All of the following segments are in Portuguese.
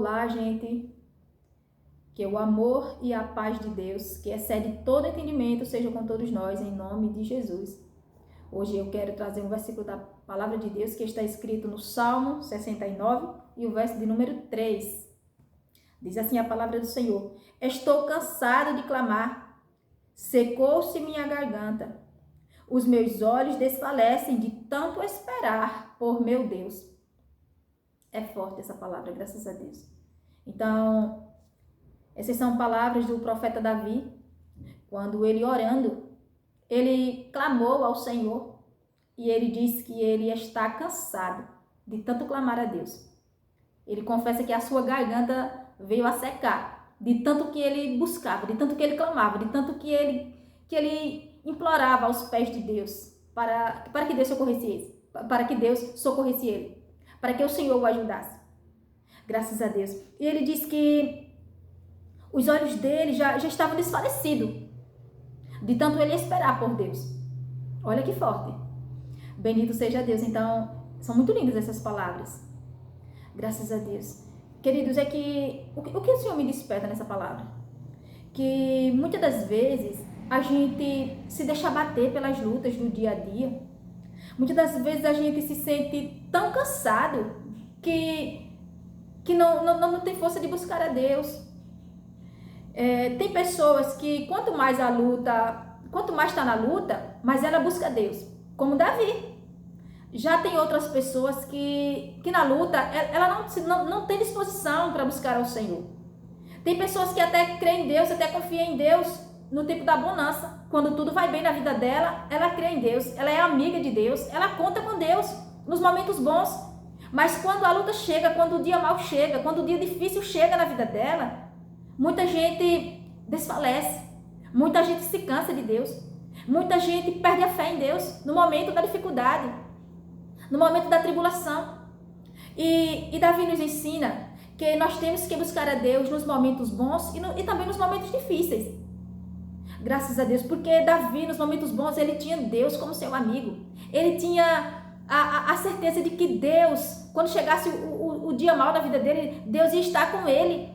Olá, gente. Que o amor e a paz de Deus, que excede todo entendimento, seja com todos nós, em nome de Jesus. Hoje eu quero trazer um versículo da palavra de Deus que está escrito no Salmo 69 e o verso de número 3. Diz assim a palavra do Senhor: Estou cansado de clamar, secou-se minha garganta. Os meus olhos desfalecem de tanto esperar por meu Deus. É forte essa palavra, graças a Deus. Então, essas são palavras do profeta Davi, quando ele orando, ele clamou ao Senhor e ele diz que ele está cansado de tanto clamar a Deus. Ele confessa que a sua garganta veio a secar, de tanto que ele buscava, de tanto que ele clamava, de tanto que ele implorava aos pés de Deus para que Deus socorresse ele, para que Deus socorresse ele, para que o Senhor o ajudasse. Graças a Deus. E ele diz que os olhos dele já estavam desfalecidos, de tanto ele esperar por Deus. Olha que forte. Bendito seja Deus. Então, são muito lindas essas palavras. Graças a Deus. Queridos, o que o Senhor me desperta nessa palavra? Que muitas das vezes a gente se deixa bater pelas lutas do dia a dia. Muitas das vezes a gente se sente tão cansado que não tem força de buscar a Deus. Tem pessoas que quanto mais está na luta, mais ela busca Deus, como Davi. Já tem outras pessoas que na luta, ela não tem disposição para buscar ao Senhor. Tem pessoas que até creem em Deus, até confiam em Deus no tempo da bonança. Quando tudo vai bem na vida dela, ela crê em Deus, ela é amiga de Deus, ela conta com Deus nos momentos bons. Mas quando a luta chega, quando o dia mau chega, quando o dia difícil chega na vida dela, muita gente desfalece, muita gente se cansa de Deus, muita gente perde a fé em Deus no momento da dificuldade, no momento da tribulação. E Davi nos ensina que nós temos que buscar a Deus nos momentos bons e também nos momentos difíceis. Graças a Deus, porque Davi nos momentos bons ele tinha Deus como seu amigo, ele tinha a certeza de que Deus, quando chegasse o dia mau da vida dele, Deus ia estar com ele.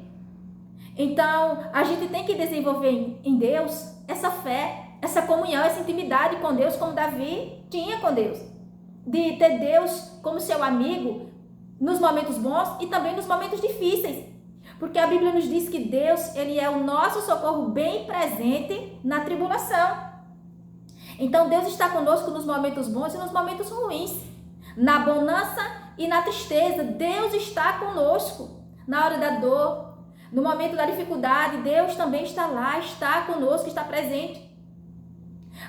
Então, a gente tem que desenvolver em Deus essa fé, essa comunhão, essa intimidade com Deus, como Davi tinha com Deus. De ter Deus como seu amigo nos momentos bons e também nos momentos difíceis. Porque a Bíblia nos diz que Deus, ele é o nosso socorro bem presente na tribulação. Então, Deus está conosco nos momentos bons e nos momentos ruins. Na bonança e na tristeza, Deus está conosco. Na hora da dor, no momento da dificuldade, Deus também está lá, está conosco, está presente.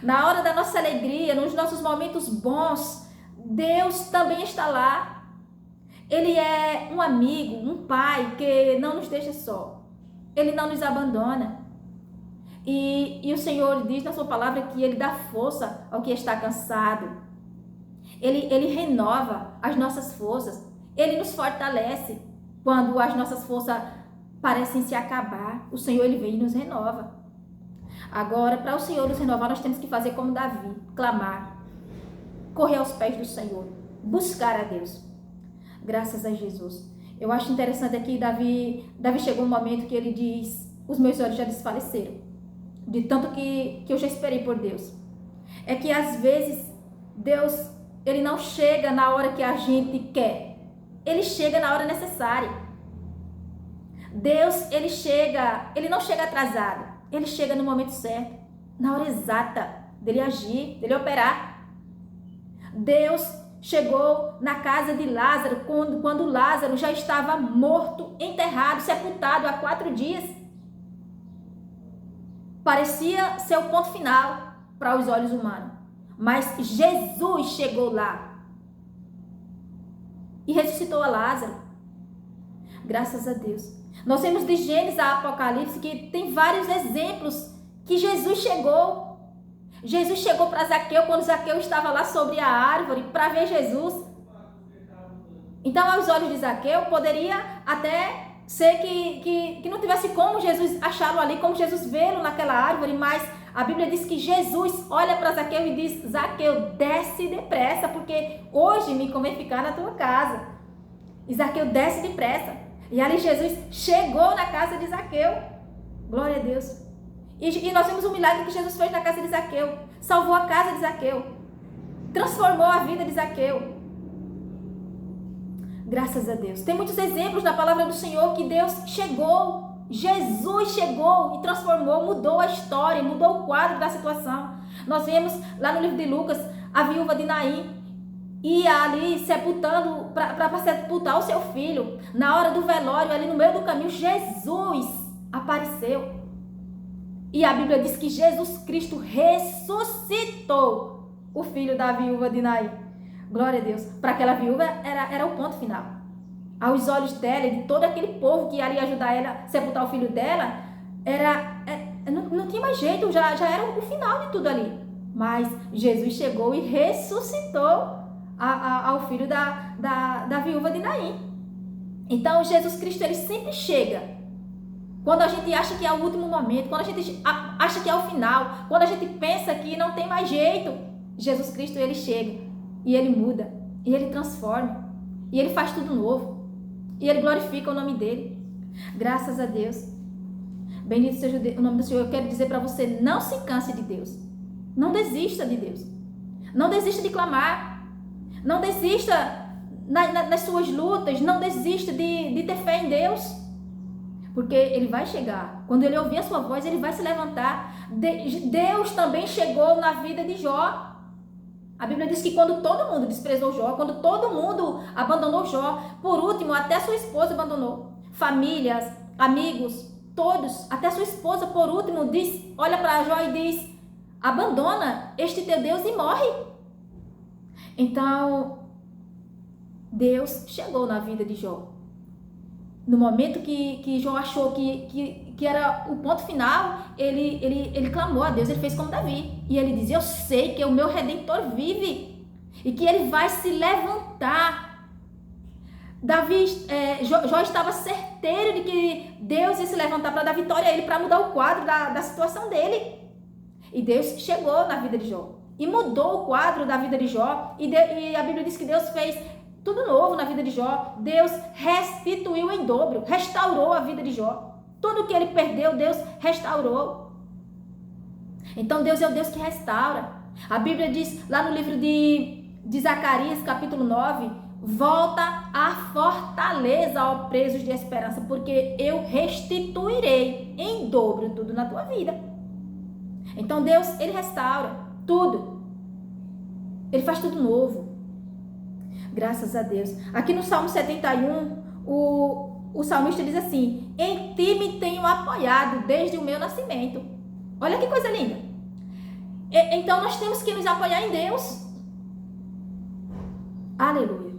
Na hora da nossa alegria, nos nossos momentos bons, Deus também está lá. Ele é um amigo, um pai que não nos deixa só. Ele não nos abandona. E o Senhor diz na sua palavra que ele dá força ao que está cansado. Ele renova as nossas forças. Ele nos fortalece quando as nossas forças parecem se acabar. O Senhor, ele vem e nos renova. Agora, para o Senhor nos renovar, nós temos que fazer como Davi, clamar, correr aos pés do Senhor, buscar a Deus. Graças a Jesus. Eu acho interessante aqui, Davi chegou um momento que ele diz: os meus olhos já desfaleceram, de tanto que eu já esperei por Deus. É que às vezes Deus, ele não chega na hora que a gente quer, ele chega na hora necessária. Deus, ele não chega atrasado, ele chega no momento certo, na hora exata dele agir, dele operar. Deus chegou na casa de Lázaro quando Lázaro já estava morto, enterrado, sepultado há 4 dias. Parecia ser o ponto final para os olhos humanos. Mas Jesus chegou lá e ressuscitou a Lázaro. Graças a Deus. Nós temos de Gênesis a Apocalipse que tem vários exemplos que Jesus chegou. Jesus chegou para Zaqueu quando Zaqueu estava lá sobre a árvore para ver Jesus. Então, aos olhos de Zaqueu, poderia até ser que não tivesse como Jesus achá-lo ali, como Jesus vê-lo naquela árvore, mas a Bíblia diz que Jesus olha para Zaqueu e diz: Zaqueu, desce depressa, porque hoje me convém ficar na tua casa. E Zaqueu desce depressa. E ali Jesus chegou na casa de Zaqueu. Glória a Deus. E nós vimos o milagre que Jesus fez na casa de Zaqueu. Salvou a casa de Zaqueu. Transformou a vida de Zaqueu. Graças a Deus. Tem muitos exemplos na palavra do Senhor que Deus chegou. Jesus chegou e transformou, mudou a história, mudou o quadro da situação. Nós vemos lá no livro de Lucas, a viúva de Naim ia ali sepultando, para sepultar o seu filho. Na hora do velório, ali no meio do caminho, Jesus apareceu. E a Bíblia diz que Jesus Cristo ressuscitou o filho da viúva de Naim. Glória a Deus. Para aquela viúva era o ponto final. Aos olhos dela e de todo aquele povo que ia ali ajudar ela a sepultar o filho dela, não tinha mais jeito, já era o final de tudo ali. Mas Jesus chegou e ressuscitou ao filho da viúva de Naim. Então Jesus Cristo, ele sempre chega quando a gente acha que é o último momento, quando a gente acha que é o final, quando a gente pensa que não tem mais jeito. Jesus Cristo, ele chega e ele muda, e ele transforma, e ele faz tudo novo, e ele glorifica o nome dele. Graças a Deus. Bendito seja o nome do Senhor. Eu quero dizer para você, não se canse de Deus. Não desista de Deus. Não desista de clamar. Não desista nas suas lutas. Não desista de ter fé em Deus. Porque ele vai chegar. Quando ele ouvir a sua voz, ele vai se levantar. Deus também chegou na vida de Jó. A Bíblia diz que quando todo mundo desprezou Jó, quando todo mundo abandonou Jó, por último, até sua esposa abandonou. Famílias, amigos, todos, até sua esposa, por último, olha para Jó e diz: abandona este teu Deus e morre. Então, Deus chegou na vida de Jó. No momento que Jó achou que era o ponto final, ele clamou a Deus, ele fez como Davi. E ele dizia: eu sei que o meu Redentor vive e que ele vai se levantar. Jó estava certeiro de que Deus ia se levantar para dar vitória a ele, para mudar o quadro da situação dele. E Deus chegou na vida de Jó e mudou o quadro da vida de Jó. E a Bíblia diz que Deus fez tudo novo na vida de Jó. Deus restituiu em dobro, restaurou a vida de Jó. Tudo que ele perdeu, Deus restaurou. Então Deus é o Deus que restaura. A Bíblia diz lá no livro de Zacarias, capítulo 9: volta à fortaleza, ó presos de esperança, porque eu restituirei em dobro tudo na tua vida. Então Deus, ele restaura tudo. Ele faz tudo novo. Graças a Deus. Aqui no Salmo 71, o salmista diz assim: em ti me tenho apoiado desde o meu nascimento. Olha que coisa linda. Então nós temos que nos apoiar em Deus. Aleluia.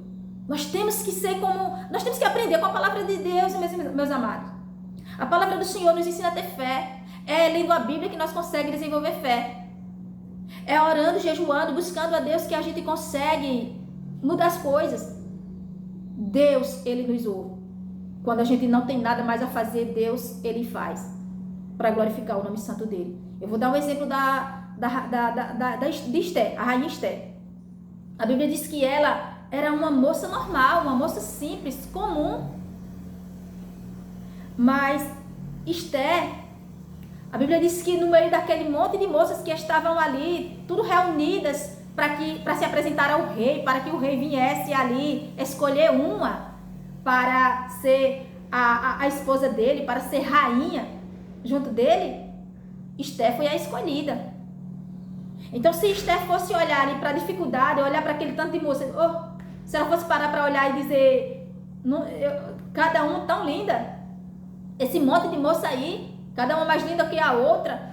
Nós temos que aprender com a palavra de Deus, meus amados. A palavra do Senhor nos ensina a ter fé. É lendo a Bíblia que nós conseguimos desenvolver fé. É orando, jejuando, buscando a Deus que a gente consegue mudar as coisas. Deus, ele nos ouve. Quando a gente não tem nada mais a fazer, Deus, ele faz, para glorificar o nome santo dele. Eu vou dar um exemplo de Esther, a rainha Esther. A Bíblia diz que ela era uma moça normal, uma moça simples, comum. Mas Esther, a Bíblia diz que no meio daquele monte de moças que estavam ali, tudo reunidas para se apresentar ao rei, para que o rei viesse ali escolher uma para ser a esposa dele, para ser rainha junto dele, Esther foi a escolhida. Então, se Esther fosse olhar ali para a dificuldade, olhar para aquele tanto de moça, se ela fosse parar para olhar e dizer, cada uma tão linda, esse monte de moça aí, cada uma mais linda que a outra,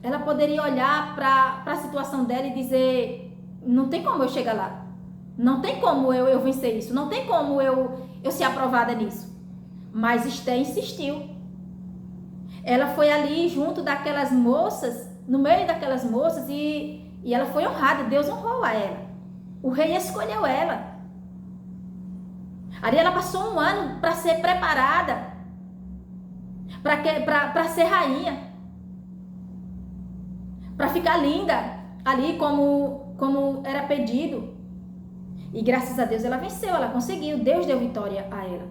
ela poderia olhar para a situação dela e dizer: não tem como eu chegar lá, não tem como eu vencer isso, não tem como eu ser aprovada nisso. Mas Esther insistiu. Ela foi ali junto daquelas moças, no meio daquelas moças, e ela foi honrada. Deus honrou a ela. O rei escolheu ela. Ali ela passou um ano para ser preparada, para ser rainha, para ficar linda ali como era pedido. E graças a Deus ela venceu, ela conseguiu. Deus deu vitória a ela.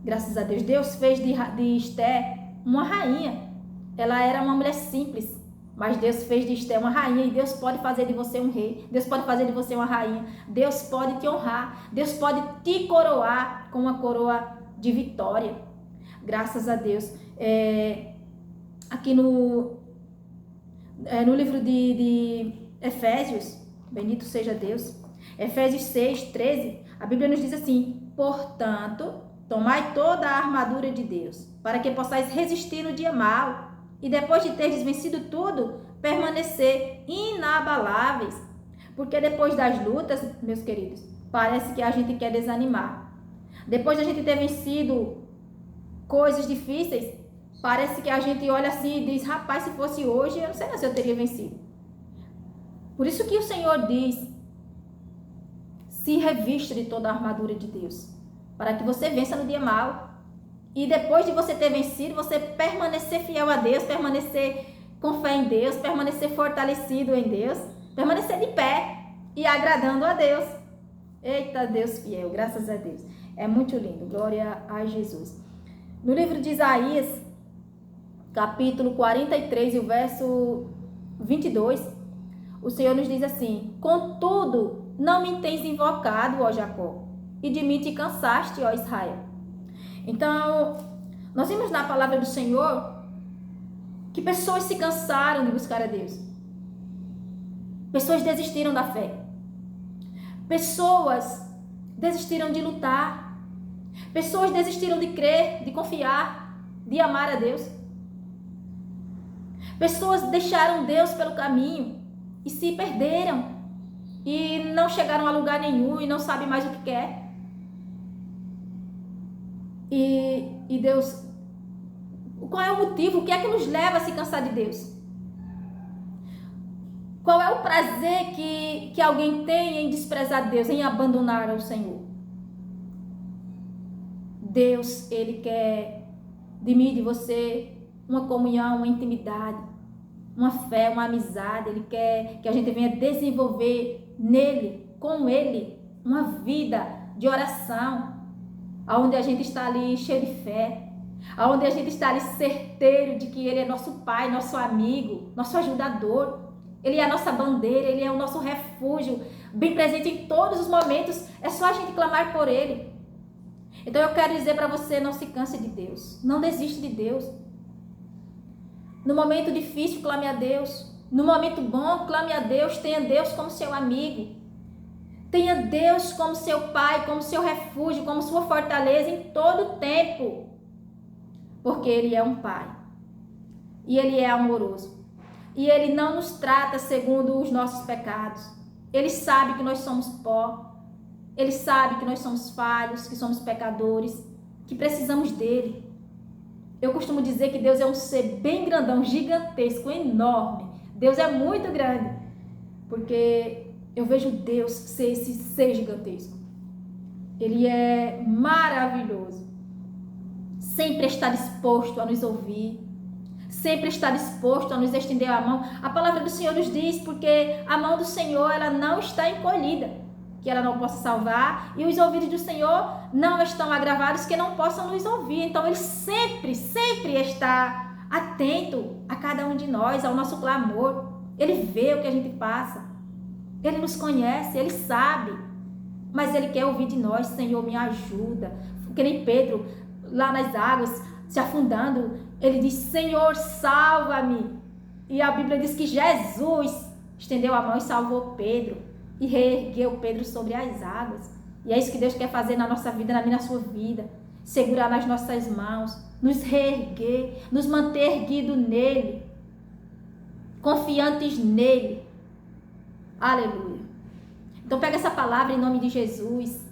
Graças a Deus. Deus fez de Esther uma rainha. Ela era uma mulher simples, mas Deus fez de Esther uma rainha, e Deus pode fazer de você um rei. Deus pode fazer de você uma rainha. Deus pode te honrar. Deus pode te coroar com uma coroa de vitória. Graças a Deus. Aqui no livro de Efésios, bendito seja Deus, Efésios 6:13, a Bíblia nos diz assim: portanto, tomai toda a armadura de Deus, para que possais resistir no dia mau, e depois de teres vencido tudo, permanecer inabaláveis. Porque depois das lutas, meus queridos, parece que a gente quer desanimar. Depois de a gente ter vencido coisas difíceis, parece que a gente olha assim e diz: rapaz, se fosse hoje, eu não sei se eu teria vencido. Por isso que o Senhor diz: se revista de toda a armadura de Deus, para que você vença no dia mau. E depois de você ter vencido, você permanecer fiel a Deus, permanecer com fé em Deus, permanecer fortalecido em Deus, permanecer de pé e agradando a Deus. Eita, Deus fiel, graças a Deus. É muito lindo, glória a Jesus. No livro de Isaías, capítulo 43, e o verso 22, o Senhor nos diz assim: contudo, não me tens invocado, ó Jacó, e de mim te cansaste, ó Israel. Então, nós vimos na palavra do Senhor que pessoas se cansaram de buscar a Deus. Pessoas desistiram da fé. Pessoas desistiram de lutar. Pessoas desistiram de crer, de confiar, de amar a Deus. Pessoas deixaram Deus pelo caminho e se perderam. E não chegaram a lugar nenhum e não sabem mais o que quer. E Deus, qual é o motivo? O que é que nos leva a se cansar de Deus? Qual é o prazer que alguém tem em desprezar Deus, em abandonar o Senhor? Deus, Ele quer de mim e de você uma comunhão, uma intimidade, uma fé, uma amizade. Ele quer que a gente venha desenvolver nele, com Ele, uma vida de oração, onde a gente está ali cheio de fé, onde a gente está ali certeiro de que Ele é nosso Pai, nosso amigo, nosso ajudador. Ele é a nossa bandeira, Ele é o nosso refúgio, bem presente em todos os momentos. É só a gente clamar por Ele. Então eu quero dizer para você: não se canse de Deus, não desiste de Deus. No momento difícil, clame a Deus. No momento bom, clame a Deus. Tenha Deus como seu amigo. Tenha Deus como seu Pai, como seu refúgio, como sua fortaleza em todo o tempo. Porque Ele é um Pai. E Ele é amoroso. E Ele não nos trata segundo os nossos pecados. Ele sabe que nós somos pó. Ele sabe que nós somos falhos, que somos pecadores, que precisamos dEle. Eu costumo dizer que Deus é um ser bem grandão, gigantesco, enorme. Deus é muito grande. Porque eu vejo Deus ser esse ser gigantesco. Ele é maravilhoso. Sempre está disposto a nos ouvir. Sempre está disposto a nos estender a mão. A palavra do Senhor nos diz: porque a mão do Senhor, ela não está encolhida, que ela não possa salvar, e os ouvidos do Senhor não estão agravados, que não possam nos ouvir. Então Ele sempre está atento a cada um de nós, ao nosso clamor. Ele vê o que a gente passa. Ele nos conhece, Ele sabe, mas Ele quer ouvir de nós: Senhor, me ajuda. Que nem Pedro, lá nas águas, se afundando, ele diz: Senhor, salva-me. E a Bíblia diz que Jesus estendeu a mão e salvou Pedro, e reergueu Pedro sobre as águas. E é isso que Deus quer fazer na nossa vida, na minha, na sua vida: segurar nas nossas mãos, nos reerguer, nos manter erguidos nele, confiantes nele. Aleluia. Então pega essa palavra em nome de Jesus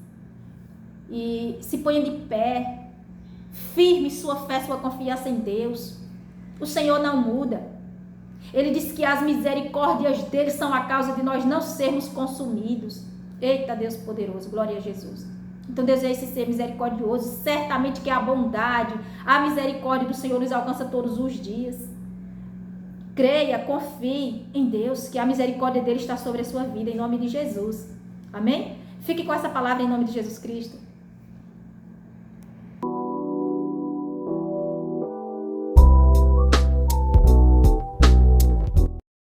e se ponha de pé, firme sua fé, sua confiança em Deus. O Senhor não muda. Ele diz que as misericórdias dele são a causa de nós não sermos consumidos. Eita, Deus poderoso, glória a Jesus. Então Deus é esse ser misericordioso. Certamente que a bondade, a misericórdia do Senhor nos alcança todos os dias. Creia, confie em Deus, que a misericórdia dele está sobre a sua vida, em nome de Jesus. Amém? Fique com essa palavra em nome de Jesus Cristo.